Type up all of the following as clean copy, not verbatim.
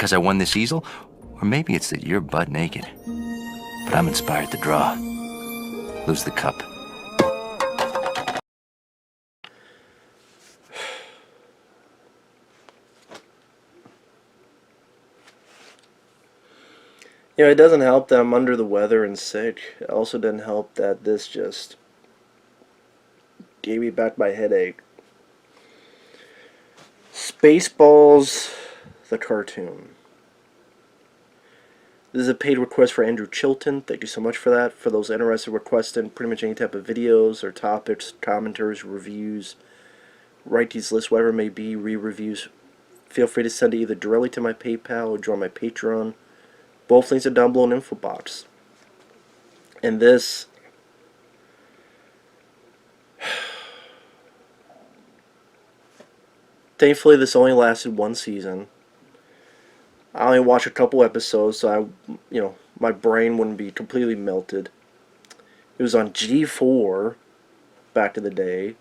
because I won this easel? Or maybe it's that you're butt naked. But I'm inspired to draw. Lose the cup. It doesn't help that I'm under the weather and sick. It also didn't help that this just gave me back my headache. Spaceballs, the cartoon. This is a paid request for Andrew Chilton. Thank you so much for that. For those interested in requesting pretty much any type of videos or topics, commentaries, reviews, write these lists, whatever it may be, re-reviews, feel free to send it either directly to my PayPal or join my Patreon. Both links are down below in the info box. And this... Thankfully, this only lasted one season. I only watched a couple episodes, so my brain wouldn't be completely melted. It was on G4 back in the day.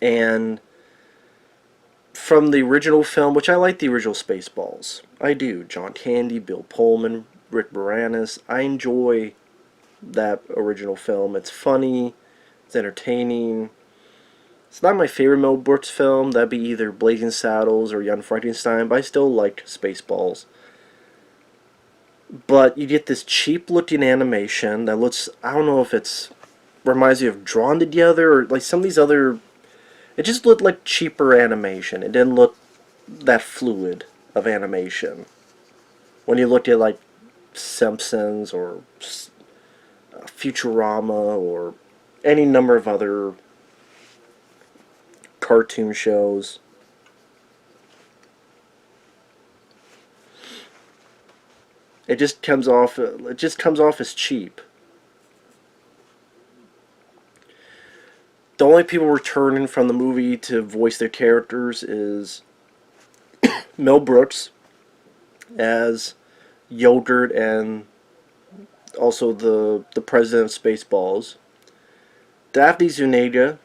And from the original film, which I like the original Spaceballs. I do. John Candy, Bill Pullman, Rick Moranis. I enjoy that original film. It's funny. It's entertaining. It's not my favorite Mel Brooks film. That'd be either Blazing Saddles or Young Frankenstein, but I still like Spaceballs. But you get this cheap-looking animation that looks... I don't know if it's... reminds you of Drawn Together or like some of these other... It just looked like cheaper animation. It didn't look that fluid of animation. When you look at like Simpsons or Futurama or any number of other cartoon shows. It just comes off as cheap. The only people returning from the movie to voice their characters is Mel Brooks as Yogurt and also the president of Spaceballs, Daphne Zuniga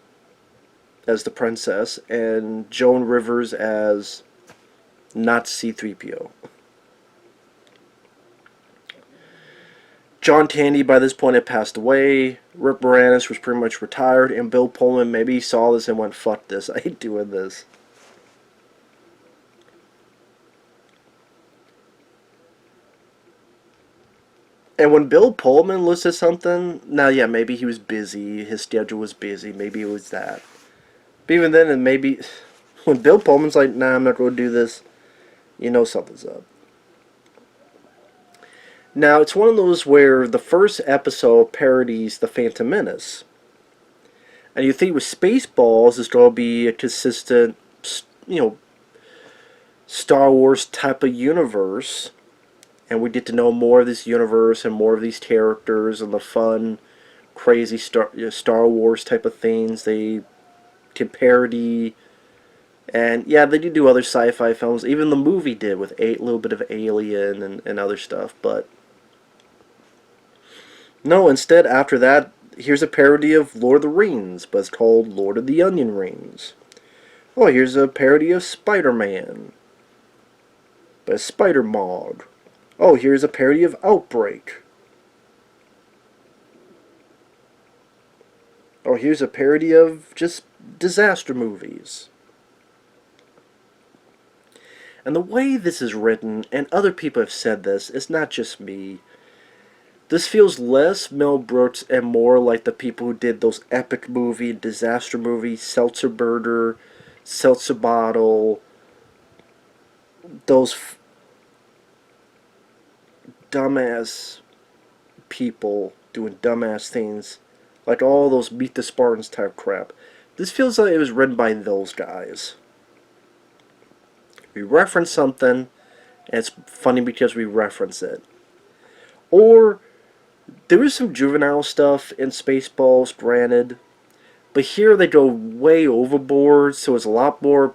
as the princess, and Joan Rivers as not C-3PO. John Candy by this point had passed away. Rick Moranis was pretty much retired, and Bill Pullman maybe saw this and went, "Fuck this! I ain't doing this." And when Bill Pullman looks at something, now yeah, maybe he was busy. His schedule was busy. Maybe it was that. But even then, and maybe when Bill Pullman's like, "Nah, I'm not going to do this," you know something's up. Now, it's one of those where the first episode parodies The Phantom Menace. And you think with Spaceballs, it's going to be a consistent, Star Wars type of universe. And we get to know more of this universe and more of these characters and the fun, crazy Star Wars type of things they can parody. And yeah, they do other sci-fi films. Even the movie did with a little bit of Alien and other stuff. But no, instead, after that, here's a parody of Lord of the Rings, but it's called Lord of the Onion Rings. Oh, here's a parody of Spider-Man, but it's Spider-Mog. Oh, here's a parody of Outbreak. Oh, here's a parody of just disaster movies. And the way this is written, and other people have said this, it's not just me. This feels less Mel Brooks and more like the people who did those epic movie, disaster movies, Seltzer Burger, Seltzer Bottle, those dumbass people doing dumbass things, like all those Meet the Spartans type crap. This feels like it was written by those guys. We reference something, and it's funny because we reference it. Or there is some juvenile stuff in Spaceballs, granted, but here they go way overboard, so it's a lot more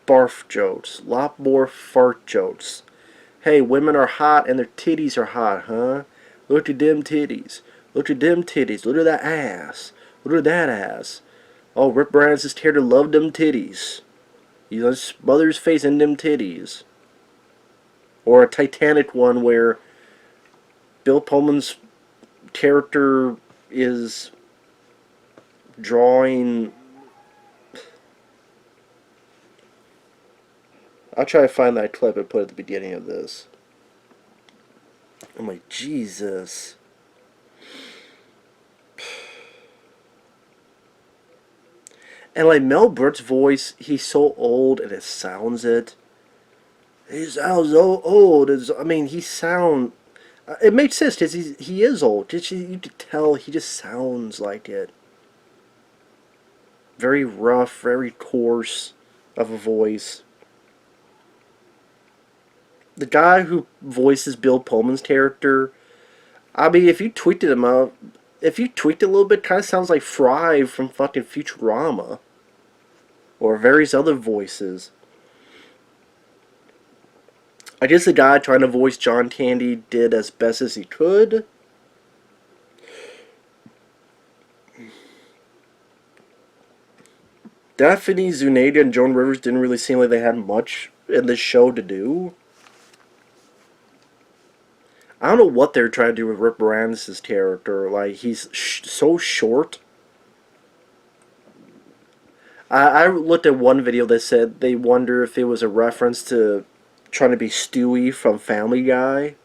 barf jokes, a lot more fart jokes. Hey, women are hot and their titties are hot, huh? Look at them titties. Look at them titties. Look at that ass. Look at that ass. Oh, Rick Moranis is here to love them titties. He's on his mother's face in them titties. or a Titanic one where Bill Pullman's character is drawing. I'll try to find that clip and put it at the beginning of this. I'm like, Jesus. And like Mel Brooks' voice, he's so old and it sounds it. He sounds so old. I mean, he sound. It makes sense because he is old. Just you could tell he just sounds like it. Very rough, very coarse of a voice. The guy who voices Bill Pullman's character, I mean, if you tweaked him out, if you tweaked it a little bit, kind of sounds like Fry from fucking Futurama. Or various other voices. I guess the guy trying to voice John Candy did as best as he could. Daphne Zuniga and Joan Rivers didn't really seem like they had much in this show to do. I don't know what they're trying to do with Rick Moranis' character. Like, he's so short. I looked at one video that said they wonder if it was a reference to trying to be Stewie from Family Guy.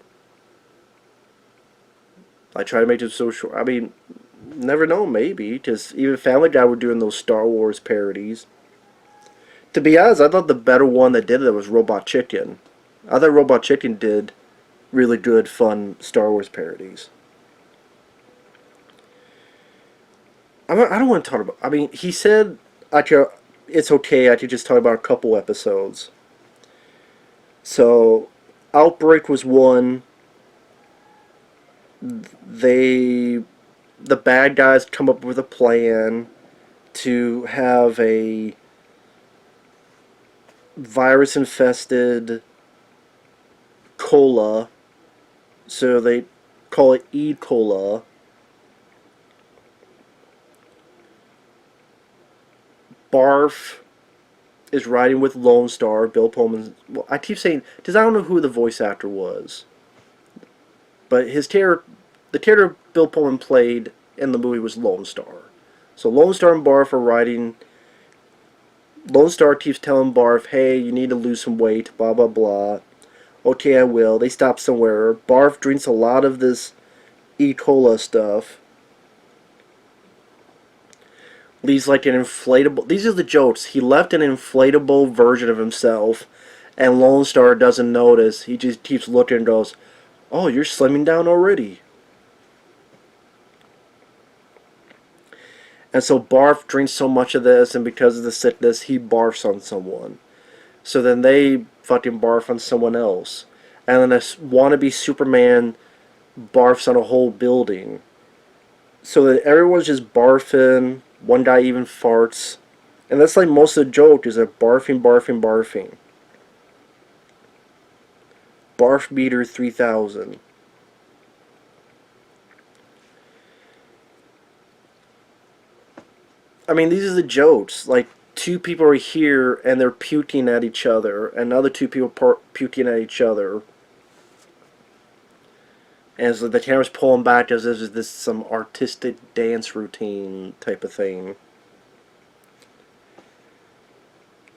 I try to make it so short. I mean, never know, maybe. Because even Family Guy were doing those Star Wars parodies. To be honest, I thought the better one that did it was Robot Chicken. I thought Robot Chicken did really good, fun Star Wars parodies. I don't want to talk about... I mean, he said... it's okay, I could just talk about a couple episodes. So, Outbreak was one. The bad guys come up with a plan to have a virus-infested cola. So they call it E-Cola. Barf is riding with Lone Star, Bill Pullman. Well, I keep saying, because I don't know who the voice actor was. But the character Bill Pullman played in the movie was Lone Star. So Lone Star and Barf are riding. Lone Star keeps telling Barf, hey, you need to lose some weight, blah, blah, blah. Okay, I will. They stop somewhere. Barf drinks a lot of this E-Cola stuff. Leaves like an inflatable... These are the jokes. He left an inflatable version of himself, and Lone Star doesn't notice. He just keeps looking and goes, oh, you're slimming down already. And so Barf drinks so much of this, and because of the sickness, he barfs on someone. So then they fucking barf on someone else. And then a wannabe Superman barfs on a whole building. So that everyone's just barfing. One guy even farts. And that's like most of the joke, is that barfing, barfing, barfing. Barf meter 3000. I mean, these are the jokes. Like, two people are here and they're puking at each other, and other two people puking at each other. And so the camera's pulling back as if this is some artistic dance routine type of thing.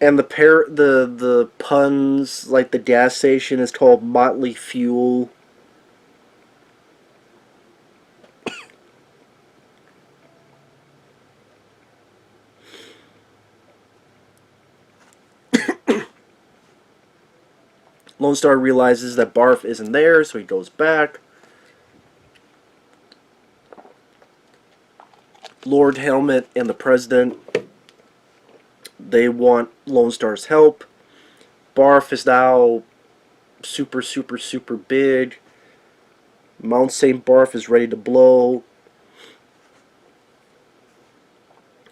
And the puns, like the gas station is called Motley Fuel. Lone Star realizes that Barf isn't there, so he goes back. Lord Helmet and the President, they want Lone Star's help. Barf is now super, super, super big. Mount St. Barf is ready to blow.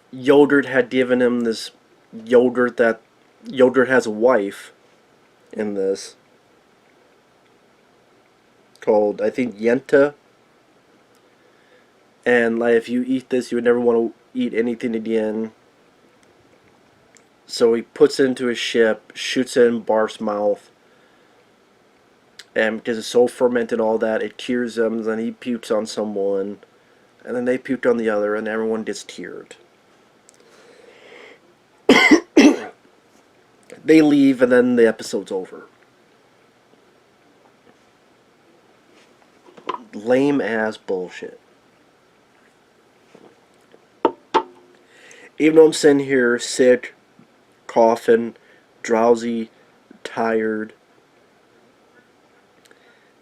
Yogurt had given him this yogurt that... Yogurt has a wife in this. Called, I think, Yenta. And like, if you eat this, you would never want to eat anything again. So he puts it into his ship, shoots it in Barf's mouth. And because it's so fermented, all that, it cures them. Then he pukes on someone, and then they puked on the other, and everyone gets teared. They leave, and then the episode's over. Lame ass bullshit. Even though I'm sitting here sick, coughing, drowsy, tired,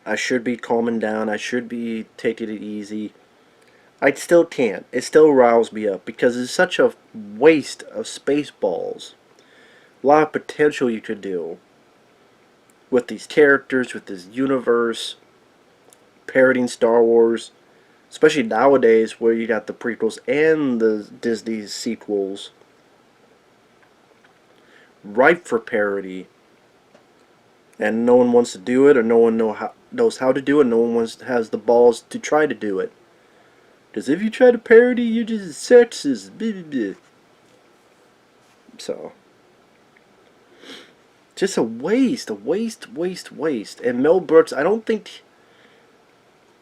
I should be calming down. I should be taking it easy. I still can't. It still riles me up because it's such a waste of Spaceballs. A lot of potential you could do with these characters, with this universe, parodying Star Wars, especially nowadays where you got the prequels and the Disney sequels, ripe for parody, and no one wants to do it, or no one knows how to do it, and no one has the balls to try to do it. Because if you try to parody, you're just sexist. Blah, blah, blah. So, just a waste. And Mel Brooks, I don't think...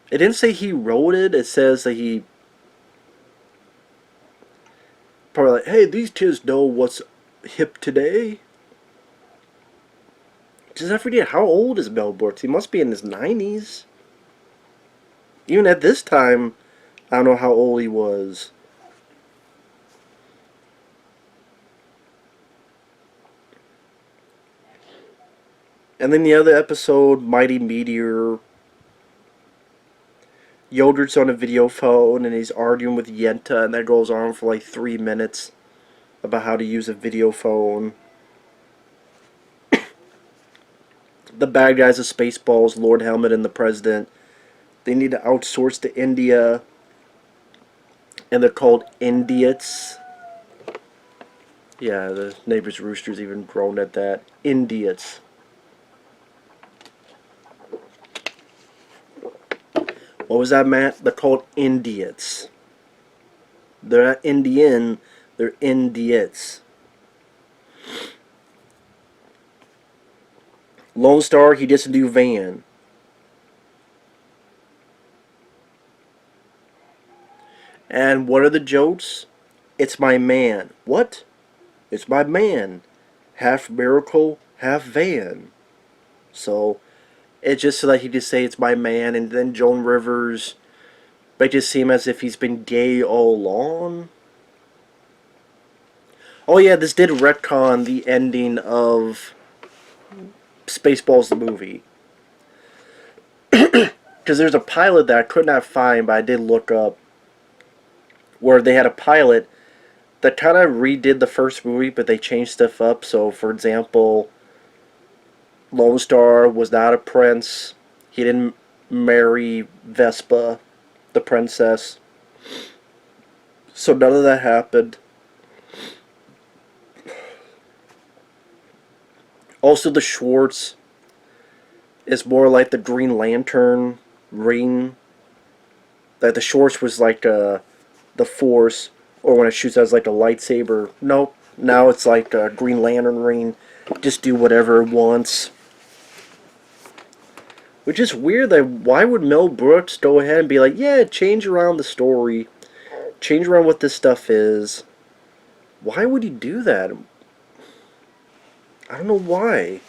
It didn't say he wrote it. It says that he... Probably like, hey, these kids know what's hip today. Just I forget, how old is Mel Brooks? He must be in his 90s. Even at this time, I don't know how old he was. And then the other episode, Mighty Meteor, Yogurt's on a video phone and he's arguing with Yenta, and that goes on for like 3 minutes about how to use a video phone. The bad guys of Spaceballs, Lord Helmet and the President, they need to outsource to India, and they're called Indiots. Yeah, the neighbor's rooster's even groaned at that. Indiots. What was that, Matt? They're called Indiots. They're not Indian, they're Indiots. Lone Star, he gets a new van. And what are the jokes? It's my man. What? It's my man. Half miracle, half van. So, it's just so that he just say it's my man, and then Joan Rivers make it seem as if he's been gay all along. Oh yeah, this did retcon the ending of Spaceballs the movie. Because there's a pilot that I could not find, but I did look up, where they had a pilot that kind of redid the first movie, but they changed stuff up. So, for example, Lone Star was not a prince. He didn't marry Vespa, the princess. So none of that happened. Also, the Schwartz is more like the Green Lantern ring. That the Schwartz was like the Force, or when it shoots out as like a lightsaber. Nope. Now it's like a Green Lantern ring. Just do whatever it wants. Which is weird that why would Mel Brooks go ahead and be like, yeah, change around the story. Change around what this stuff is. Why would he do that? I don't know why.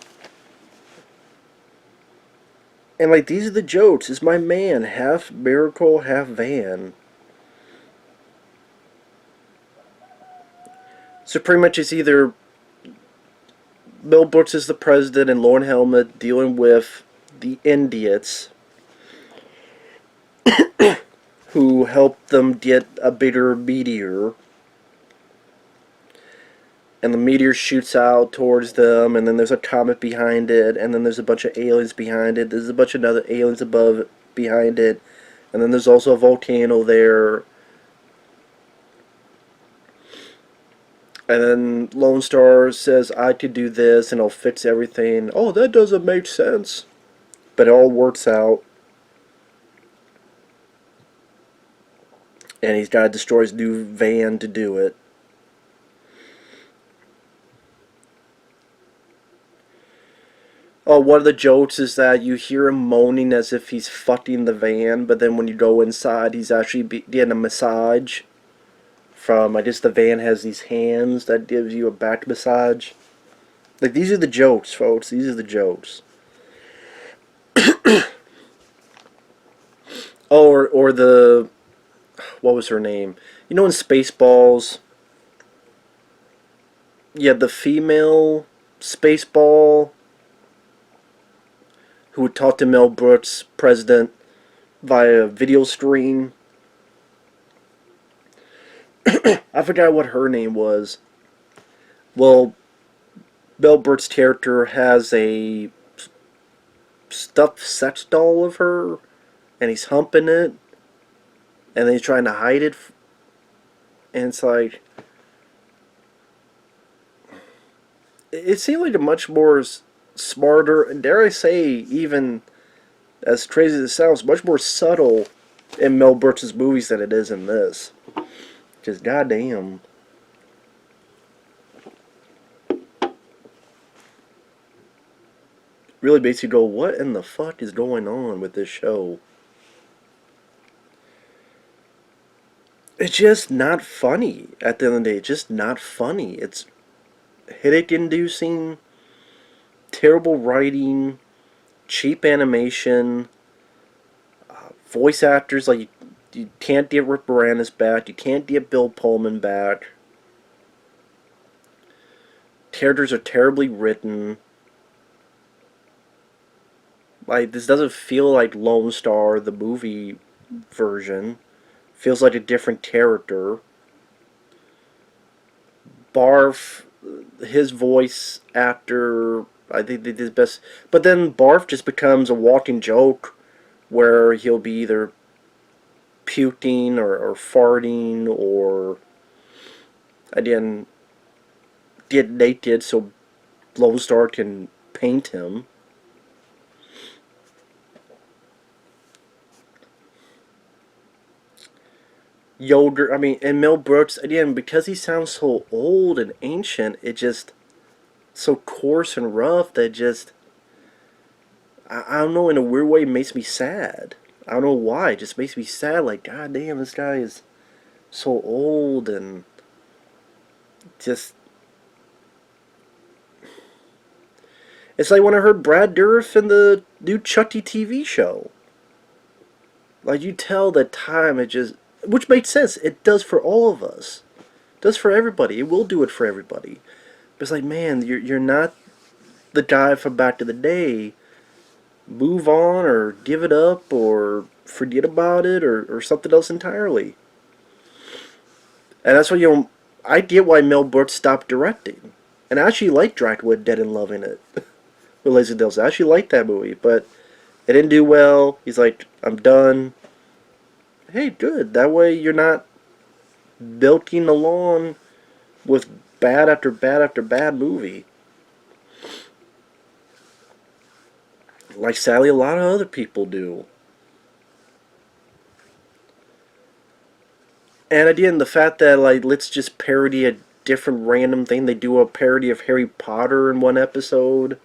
And like, these are the jokes. It's my man. Half miracle, half van. So pretty much it's either Mel Brooks is the president and Lord Helmet dealing with the Indiots who helped them get a bigger meteor. And the meteor shoots out towards them, and then there's a comet behind it, and then there's a bunch of aliens behind it. There's a bunch of other aliens above behind it, and then there's also a volcano there. And then Lone Star says, I could do this, and I'll fix everything. Oh, that doesn't make sense. But it all works out. And he's got to destroy his new van to do it. Oh, one of the jokes is that you hear him moaning as if he's fucking the van, but then when you go inside, he's actually getting a massage from, I guess the van has these hands that gives you a back massage. Like, these are the jokes, folks. These are the jokes. Oh, or the, what was her name? You know in Spaceballs, you had the female Spaceball who would talk to Mel Brooks, president, via video screen. I forgot what her name was. Well, Mel Brooks' character has a stuffed sex doll of her, and he's humping it, and then he's trying to hide it, and it's like, it seemed like a much more smarter, and dare I say, even as crazy as it sounds, much more subtle in Mel Brooks' movies than it is in this. Just goddamn. Really makes you go, what in the fuck is going on with this show? It's just not funny at the end of the day. It's just not funny. It's headache inducing, terrible writing, cheap animation, voice actors like you can't get Rick Moranis back, you can't get Bill Pullman back. Characters are terribly written. Like, this doesn't feel like Lone Star, the movie version. Feels like a different character. Barf, his voice actor, I think they did his best. But then Barf just becomes a walking joke where he'll be either puking or farting or, again, get naked so Lone Star can paint him. Yoder, I mean, and Mel Brooks, again, because he sounds so old and ancient, it just so coarse and rough that just, I don't know, in a weird way, it makes me sad. I don't know why, it just makes me sad, like, god damn, this guy is so old and just, it's like when I heard Brad Dourif in the new Chucky TV show. Like, you tell that time, it just, which makes sense, it does for all of us. It does for everybody, it will do it for everybody. But it's like, man, you're not the guy from back in the day. Move on or give it up or forget about it or something else entirely. And that's why, I get why Mel Brooks stopped directing. And I actually liked Dracula Dead and Loving It. With Leslie Nielsen. I actually liked that movie, but it didn't do well. He's like, I'm done. Hey, good. That way you're not milking the lawn with bad after bad after bad movie. Like sadly a lot of other people do. And again, the fact that, like, let's just parody a different random thing. They do a parody of Harry Potter in one episode.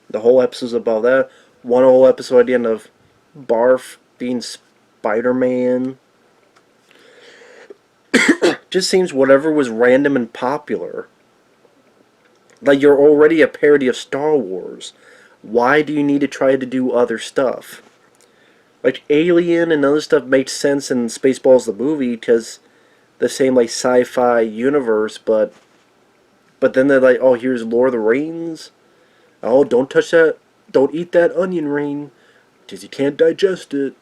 The whole episode's about that. One whole episode at the end of Barf being Spider-Man. Just seems whatever was random and popular. Like, you're already a parody of Star Wars. Why do you need to try to do other stuff? Like, Alien and other stuff makes sense in Spaceballs the movie because the same, like, sci-fi universe, but then they're like, oh, here's Lord of the Rings. Oh, don't touch that, don't eat that onion ring because you can't digest it.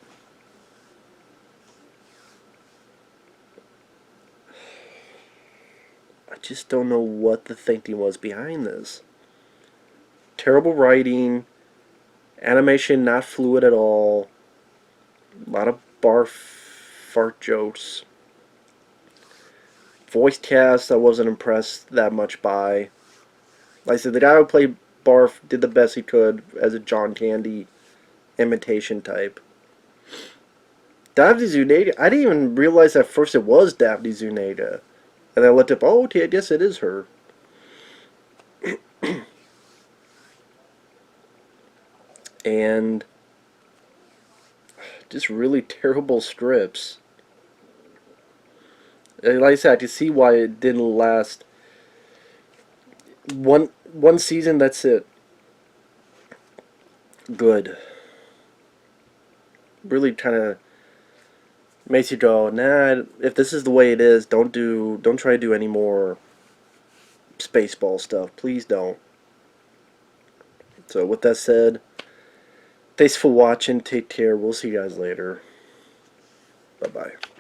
I just don't know what the thinking was behind this. Terrible writing, animation not fluid at all, a lot of fart jokes, voice cast I wasn't impressed that much by. Like I said, the guy who played Barf did the best he could as a John Candy imitation type. Daphne Zuniga, I didn't even realize at first it was Daphne Zuniga. And I looked up, oh, okay, I guess it is her. and just really terrible strips. Like I said, I can see why it didn't last. One season, that's it. Good. Really kind of makes you go, nah. If this is the way it is, don't try to do any more Spaceball stuff. Please don't. So with that said, thanks for watching. Take care. We'll see you guys later. Bye bye.